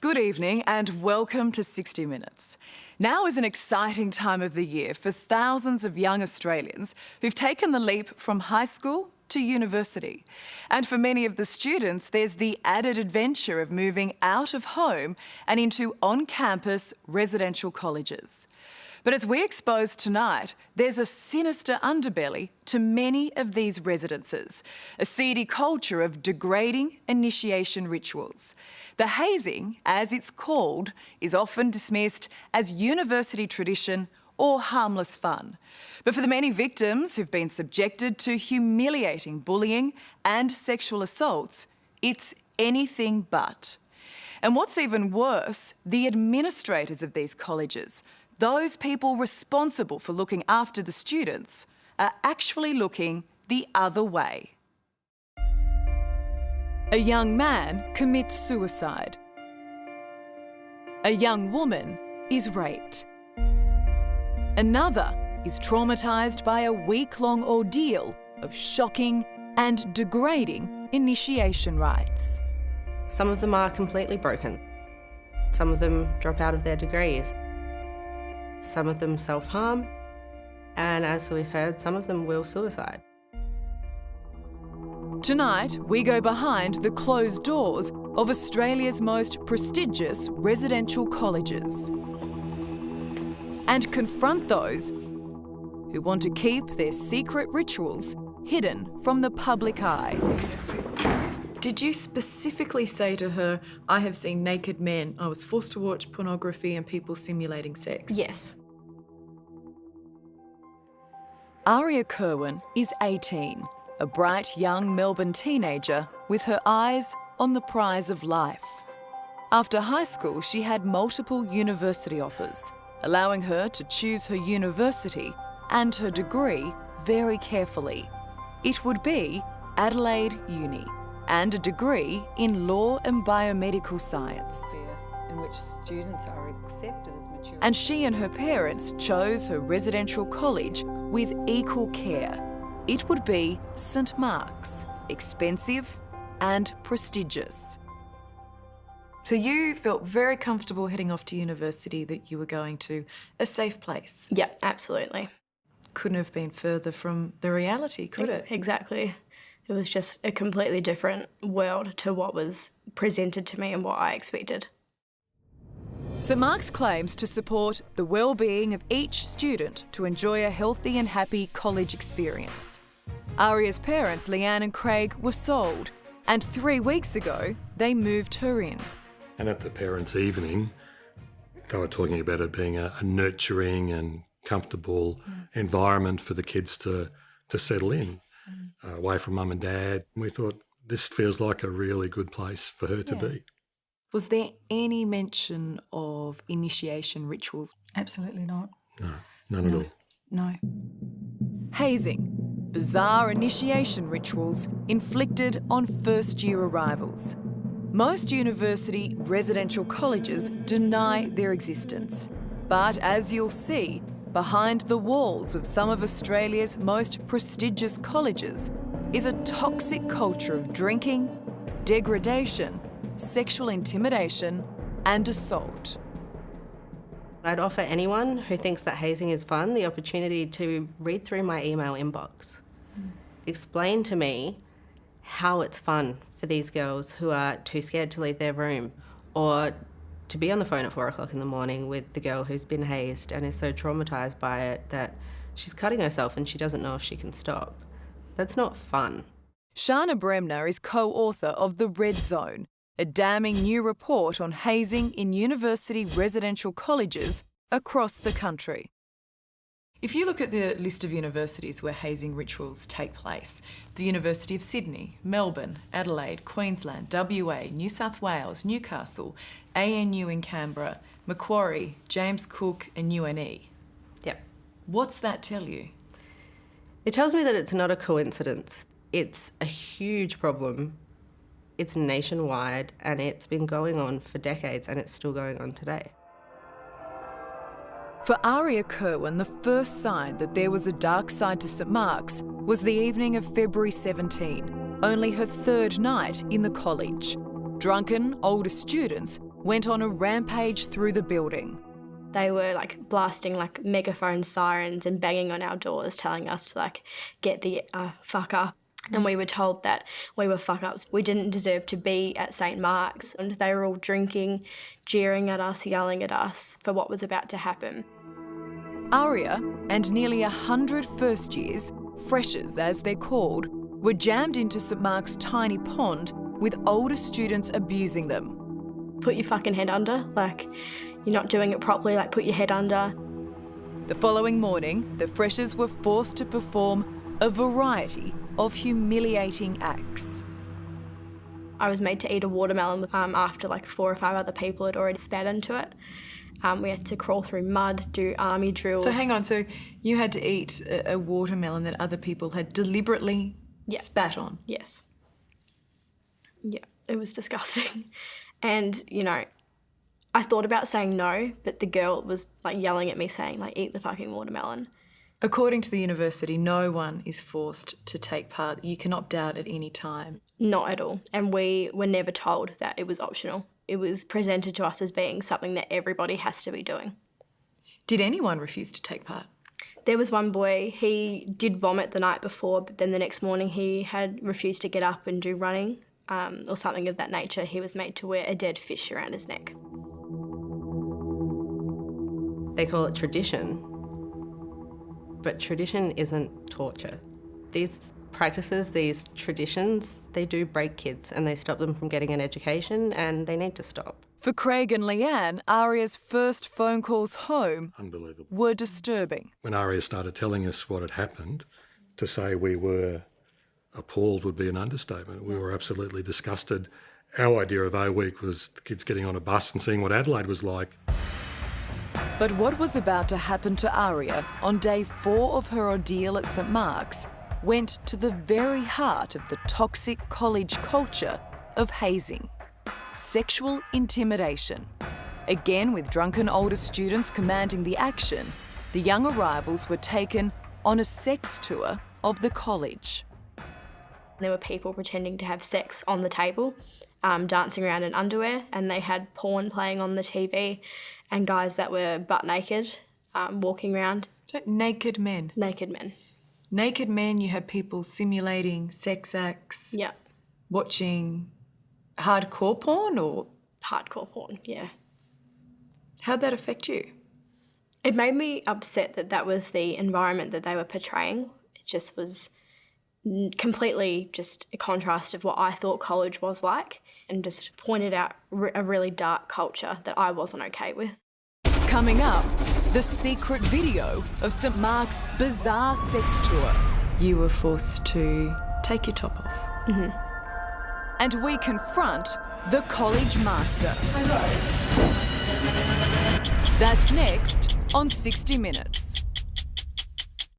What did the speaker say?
Good evening and welcome to 60 Minutes. Now is an exciting time of the year for thousands of young Australians who've taken the leap from high school to university. And for many of the students, there's the added adventure of moving out of home and into on-campus residential colleges. But as we expose tonight, there's a sinister underbelly to many of these residences, a seedy culture of degrading initiation rituals. The hazing, as it's called, is often dismissed as university tradition or harmless fun. But for the many victims who've been subjected to humiliating bullying and sexual assaults, it's anything but. And what's even worse, the administrators of these colleges, those people responsible for looking after the students, are actually looking the other way. A young man commits suicide. A young woman is raped. Another is traumatised by a week-long ordeal of shocking and degrading initiation rites. Some of them are completely broken. Some of them drop out of their degrees. Some of them self-harm, and as we've heard, some of them will suicide. Tonight, we go behind the closed doors of Australia's most prestigious residential colleges and confront those who want to keep their secret rituals hidden from the public eye. Did you specifically say to her, I have seen naked men, I was forced to watch pornography and people simulating sex? Yes. Aria Kerwin is 18, a bright young Melbourne teenager with her eyes on the prize of life. After high school, she had multiple university offers, allowing her to choose her university and her degree very carefully. It would be Adelaide Uni, and a degree in law and biomedical science. In which students are accepted as mature. And she and her parents chose her residential college with equal care. It would be St Mark's, expensive and prestigious. So you felt very comfortable heading off to university, that you were going to a safe place? Yeah, absolutely. Couldn't have been further from the reality, could it? Exactly. It was just a completely different world to what was presented to me and what I expected. St Mark's claims to support the well-being of each student to enjoy a healthy and happy college experience. Aria's parents, Leanne and Craig, were sold, and 3 weeks ago, they moved her in. And at the parents' evening, they were talking about it being a nurturing and comfortable environment for the kids to settle in. Away from mum and dad. We thought this feels like a really good place for her to be. Was there any mention of initiation rituals? Absolutely not. No, none at all. No. Hazing, bizarre initiation rituals inflicted on first-year arrivals. Most university residential colleges deny their existence. But as you'll see, behind the walls of some of Australia's most prestigious colleges is a toxic culture of drinking, degradation, sexual intimidation and assault. I'd offer anyone who thinks that hazing is fun the opportunity to read through my email inbox. Explain to me how it's fun for these girls who are too scared to leave their room, or to be on the phone at 4 o'clock in the morning with the girl who's been hazed and is so traumatised by it that she's cutting herself and she doesn't know if she can stop. That's not fun. Shana Bremner is co-author of The Red Zone, a damning new report on hazing in university residential colleges across the country. If you look at the list of universities where hazing rituals take place, the University of Sydney, Melbourne, Adelaide, Queensland, WA, New South Wales, Newcastle, ANU in Canberra, Macquarie, James Cook and UNE. Yep. What's that tell you? It tells me that it's not a coincidence. It's a huge problem. It's nationwide and it's been going on for decades and it's still going on today. For Aria Kerwin, the first sign that there was a dark side to St Mark's was the evening of February 17, only her third night in the college. Drunken, older students went on a rampage through the building. They were like blasting like megaphone sirens and banging on our doors telling us to like get the fuck up. And we were told that we were fuck ups. We didn't deserve to be at St. Mark's, and they were all drinking, jeering at us, yelling at us for what was about to happen. Aria and nearly 100 first years, freshers as they're called, were jammed into St. Mark's tiny pond with older students abusing them. Put your fucking head under, like you're not doing it properly, like put your head under. The following morning, the freshers were forced to perform a variety of humiliating acts. I was made to eat a watermelon after like 4 or 5 other people had already spat into it. We had to crawl through mud, do army drills. So hang on, so you had to eat a watermelon that other people had deliberately spat on? Yes. Yeah, it was disgusting. And, you know, I thought about saying no, but the girl was like yelling at me saying like, eat the fucking watermelon. According to the university, no one is forced to take part. You can opt out at any time. Not at all. And we were never told that it was optional. It was presented to us as being something that everybody has to be doing. Did anyone refuse to take part? There was one boy, he did vomit the night before, but then the next morning he had refused to get up and do running or something of that nature. He was made to wear a dead fish around his neck. They call it tradition, but tradition isn't torture. These practices, these traditions, they do break kids and they stop them from getting an education, and they need to stop. For Craig and Leanne, Aria's first phone calls home Unbelievable. were disturbing. When Aria started telling us what had happened, to say we were appalled would be an understatement. We were absolutely disgusted. Our idea of A Week was the kids getting on a bus and seeing what Adelaide was like. But what was about to happen to Aria on day 4 of her ordeal at St. Mark's went to the very heart of the toxic college culture of hazing. Sexual intimidation. Again, with drunken older students commanding the action, the young arrivals were taken on a sex tour of the college. There were people pretending to have sex on the table, dancing around in underwear, and they had porn playing on the TV, and guys that were butt naked, walking around. So naked men. Naked men. Naked men, you had people simulating sex acts, Yeah. watching hardcore porn, or Hardcore porn, yeah. how'd that affect you? It made me upset that that was the environment that they were portraying. It just was completely just a contrast of what I thought college was like, and just pointed out a really dark culture that I wasn't okay with. Coming up, the secret video of St. Mark's bizarre sex tour. You were forced to take your top off. Mm-hmm. And we confront the college master. That's next on 60 Minutes.